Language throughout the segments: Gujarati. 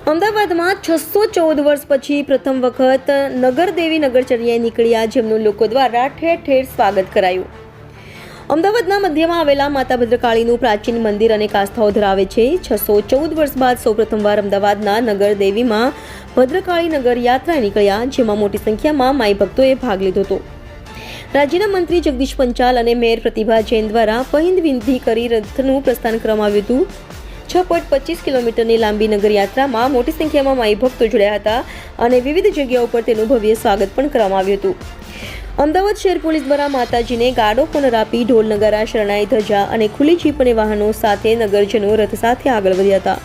અમદાવાદમાં 614 વર્ષ પછી પ્રથમ વખત નગરદેવી નગરચર્યાએ નીકળ્યા, જેમનું લોકો દ્વારા ઠેર ઠેર સ્વાગત કરાયું. અમદાવાદના મધ્યમાં આવેલા માતા ભદ્રકાળીનું પ્રાચીન મંદિર અનેક આસ્થાઓ ધરાવે છે. 614 વર્ષ બાદ સૌપ્રથમવાર અમદાવાદના નગરદેવીમાં ભદ્રકાળી નગર યાત્રા નીકળ્યા, જેમાં મોટી સંખ્યામાં માઈ ભક્તોએ ભાગ લીધો હતો. રાજ્યના મંત્રી જગદીશ પંચાલ અને મેયર પ્રતિભા જૈન દ્વારા પહિંદ વિનંતી કરી રથનું પ્રસ્થાન કરવામાં આવ્યું હતું. 6.25 કિલોમીટરની લાંબી નગર યાત્રામાં મોટી સંખ્યામાં માઈ ભક્તો જોડાયા હતા અને વિવિધ જગ્યાઓ પર તેનું ભવ્ય સ્વાગત પણ કરવામાં આવ્યું હતું. અમદાવાદ શહેર પોલીસ દ્વારા માતાજીને ગાડો કોનર આપી ઢોલ નગારા, શરણાઈ, ધજા અને ખુલ્લી જીપ અને વાહનો સાથે નગરજનો રથ સાથે આગળ વધ્યા હતા.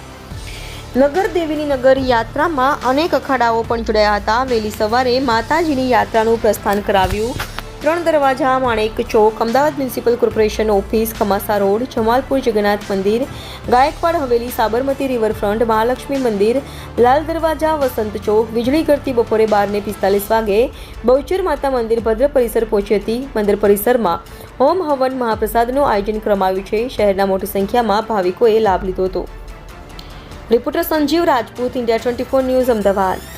નગર દેવીની નગર યાત્રામાં અનેક અખાડાઓ પણ જોડાયા હતા. વહેલી સવારે માતાજીની યાત્રાનું પ્રસ્થાન કરાવ્યું. 3 Darwaja, Manek Chowk, Ahmedabad municipal corporation office, Khamasa road, Jamalpur Jagannath મંદિર, ગાયકવાડ હવેલી, સાબરમતી રિવરફ્રન્ટ, મહાલક્ષ્મી મંદિર, લાલ દરવાજા, વસંત ચોક, વીજળી કરતી બપોરે 12:45 વાગે બહુચર માતા મંદિર ભદ્ર પરિસર પહોંચી હતી. મંદિર પરિસરમાં હોમ હવન મહાપ્રસાદનું આયોજન કરવામાં આવ્યું છે. શહેરના મોટી સંખ્યામાં ભાવિકોએ લાભ લીધો હતો. Reporter Sanjeev Rajput, India 24 news, Ahmedabad.